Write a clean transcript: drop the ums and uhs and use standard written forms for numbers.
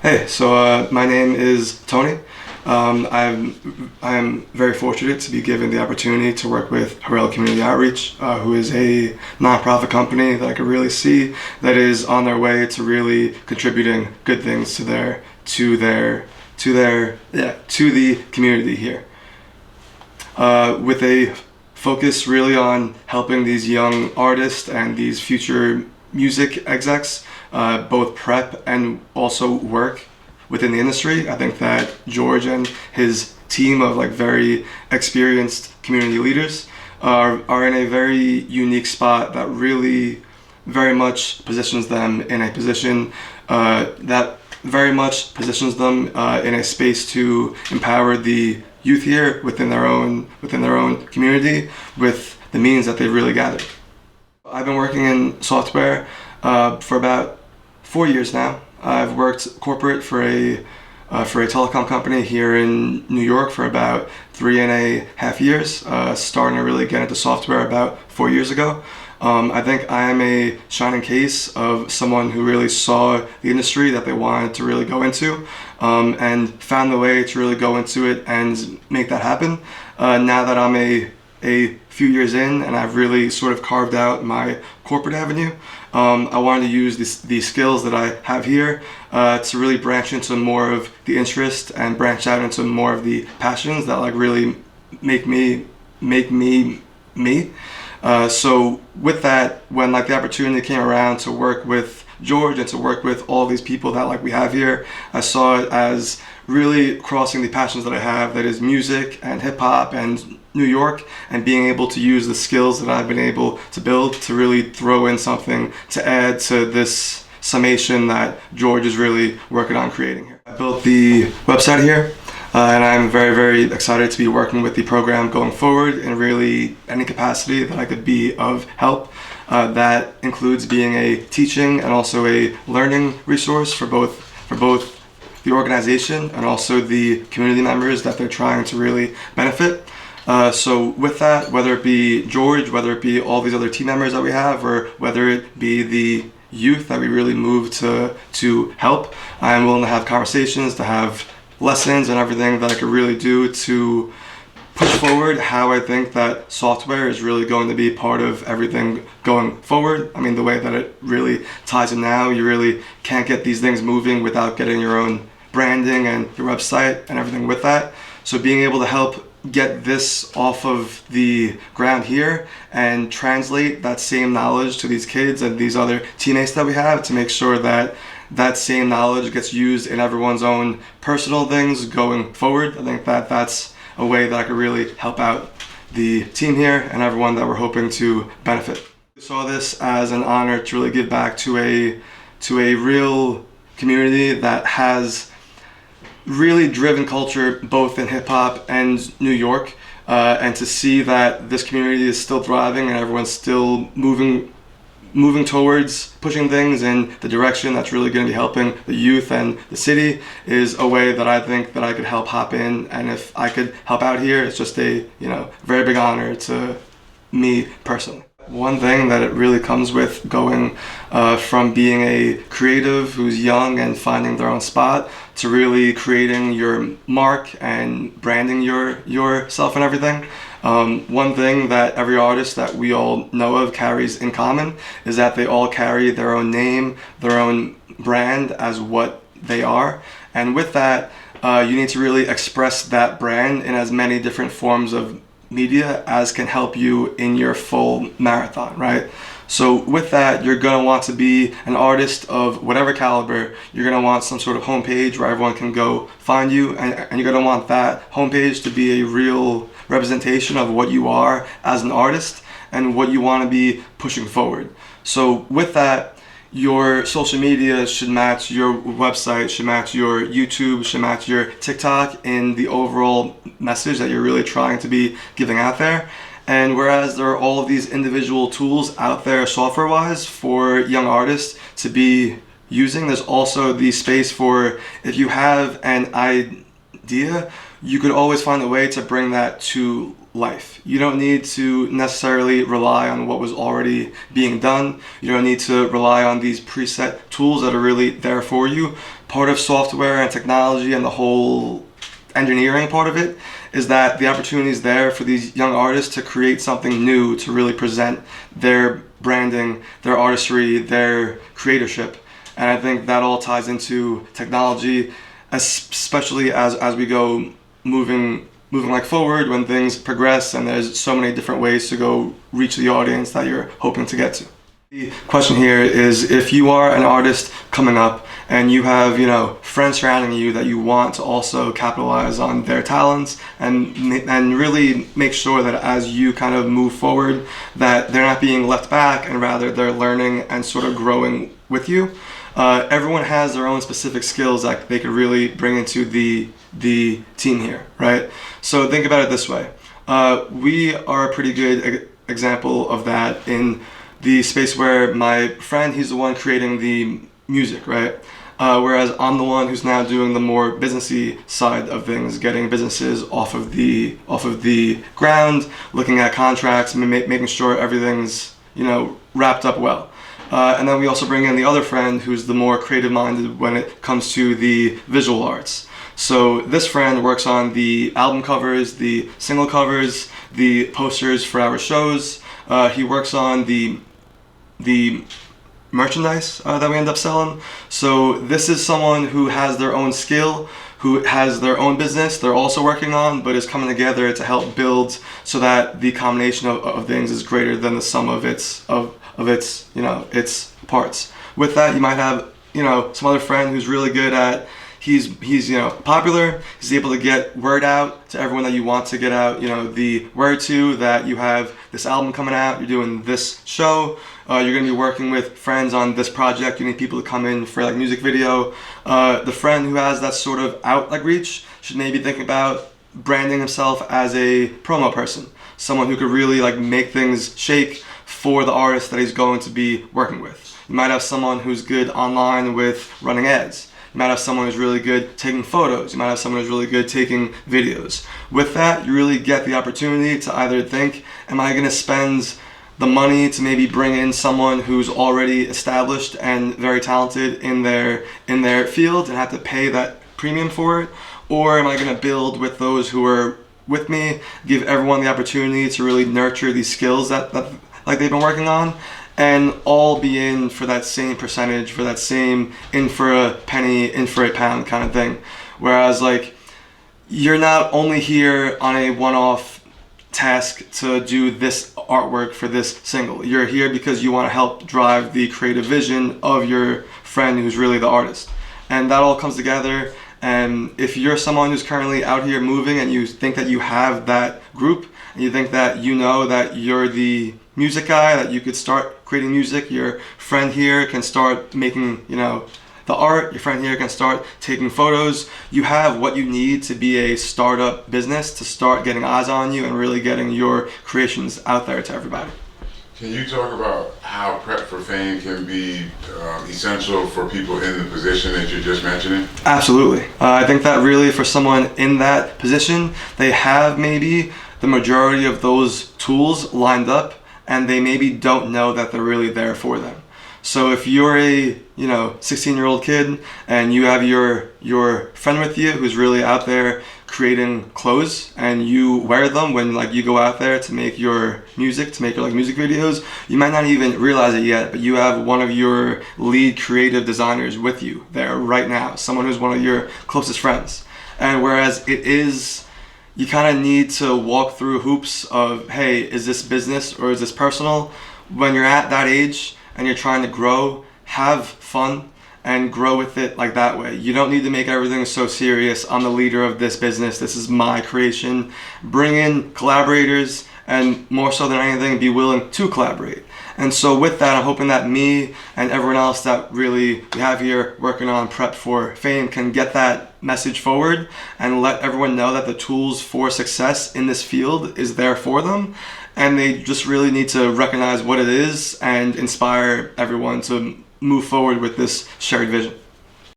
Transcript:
Hey, my name is Tony. I'm very fortunate to be given the opportunity to work with Harrell Community Outreach, who is a nonprofit company that I could really see that is on their way to really contributing good things to the community here. With a focus really on helping these young artists and these future music execs both prep and also work within the industry. I think that George and his team of very experienced community leaders are in a very unique spot that really very much positions them in a position that very much positions them in a space to empower the youth here within their own community with the means that they've really gathered. I've been working in software for about 4 years now. I've worked corporate for a telecom company here in New York for about 3.5 years, starting to really get into software about 4 years ago. I think I am a shining case of someone who really saw the industry that they wanted to really go into and found the way to really go into it and make that happen. Now that I'm a few years in and I've really sort of carved out my corporate avenue, I wanted to use these skills that I have here to really branch into more of the interest and branch out into more of the passions that really make me me. So with that, when the opportunity came around to work with George and to work with all these people that we have here, I saw it as really crossing the passions that I have, that is music and hip hop and New York, and being able to use the skills that I've been able to build to really throw in something to add to this summation that George is really working on creating here. I built the website here. And I'm very, very excited to be working with the program going forward in really any capacity that I could be of help. That includes being a teaching and also a learning resource for both the organization and also the community members that they're trying to really benefit. So with that, whether it be George, whether it be all these other team members that we have, or whether it be the youth that we really move to help, I'm willing to have conversations, to have lessons and everything that I could really do to push forward how I think that software is really going to be part of everything going forward. I mean, the way that it really ties in now, you really can't get these things moving without getting your own branding and your website and everything with that. So being able to help get this off of the ground here and translate that same knowledge to these kids and these other teammates that we have, to make sure that that same knowledge gets used in everyone's own personal things going forward. I think that that's a way that I could really help out the team here and everyone that we're hoping to benefit. I saw this as an honor to really give back to a real community that has really driven culture both in hip hop and New York, and to see that this community is still thriving and everyone's still moving towards pushing things in the direction that's really going to be helping the youth and the city is a way that I think that I could help hop in. And if I could help out here, it's just a very big honor to me personally. One thing that it really comes with going from being a creative who's young and finding their own spot to really creating your mark and branding yourself and everything. One thing that every artist that we all know of carries in common is that they all carry their own name, their own brand as what they are. And with that, you need to really express that brand in as many different forms of media as can help you in your full marathon, right? So with that, you're going to want to be an artist of whatever caliber. You're going to want some sort of homepage where everyone can go find you, and you're going to want that homepage to be a real representation of what you are as an artist and what you want to be pushing forward. So with that, your social media should match your website, should match your YouTube, should match your TikTok in the overall message that you're really trying to be giving out there. And whereas there are all of these individual tools out there software-wise for young artists to be using, there's also the space for, if you have an idea, you could always find a way to bring that to life. You don't need to necessarily rely on what was already being done. You don't need to rely on these preset tools that are really there for you. part of software and technology and the whole engineering part of it is that the opportunity is there for these young artists to create something new, to really present their branding, their artistry, their creatorship. And I think that all ties into technology, especially as we go moving like forward, when things progress and there's so many different ways to go reach the audience that you're hoping to get to. The question here is, if you are an artist coming up and you have, friends surrounding you that you want to also capitalize on their talents and really make sure that as you kind of move forward, that they're not being left back and rather they're learning and sort of growing with you. Everyone has their own specific skills that they could really bring into the team here, right? So think about it this way. We are a pretty good example of that in the space where my friend, he's the one creating the music, right? Whereas I'm the one who's now doing the more businessy side of things, getting businesses off of the ground, looking at contracts, making sure everything's wrapped up well. And then we also bring in the other friend who's the more creative minded when it comes to the visual arts. So this friend works on the album covers, the single covers, the posters for our shows. He works on the merchandise that we end up selling. So this is someone who has their own skill, who has their own business they're also working on, but is coming together to help build so that the combination of things is greater than the sum of its its parts. With that, you might have some other friend who's really good at he's popular. He's able to get word out to everyone that you want to get out the word to, that you have this album coming out, you're doing this show, you're going to be working with friends on this project, you need people to come in for like music video. The friend who has that sort of reach should maybe think about branding himself as a promo person, someone who could really like make things shake for the artist that he's going to be working with. You might have someone who's good online with running ads. You might have someone who's really good taking photos. You might have someone who's really good taking videos. With that, you really get the opportunity to either think, am I going to spend the money to maybe bring in someone who's already established and very talented in their field and have to pay that premium for it? Or am I going to build with those who are with me, give everyone the opportunity to really nurture these skills that like they've been working on, and all be in for that same percentage, for that same in for a penny, in for a pound kind of thing. Whereas like you're not only here on a one-off task to do this artwork for this single. You're here because you want to help drive the creative vision of your friend who's really the artist. And that all comes together. And if you're someone who's currently out here moving and you think that you have that group, and you think that that you're the music guy, that you could start creating music, your friend here can start making, the art, your friend here can start taking photos, you have what you need to be a startup business, to start getting eyes on you and really getting your creations out there to everybody. Can you talk about how Prep for Fame can be essential for people in the position that you're just mentioning? Absolutely. I think that really for someone in that position, they have maybe the majority of those tools lined up, and they maybe don't know that they're really there for them. So if you're a 16-year-old kid and you have your friend with you who's really out there creating clothes, and you wear them when you go out there to make your music, to make your music videos, you might not even realize it yet, but you have one of your lead creative designers with you there right now, someone who's one of your closest friends. And whereas you kind of need to walk through hoops of, hey, is this business or is this personal? When you're at that age and you're trying to grow, have fun and grow with it like that way. You don't need to make everything so serious. I'm the leader of this business. This is my creation. Bring in collaborators, and more so than anything, be willing to collaborate. And so with that, I'm hoping that me and everyone else that really we have here working on Prep for Fame can get that message forward and let everyone know that the tools for success in this field is there for them. And they just really need to recognize what it is and inspire everyone to move forward with this shared vision.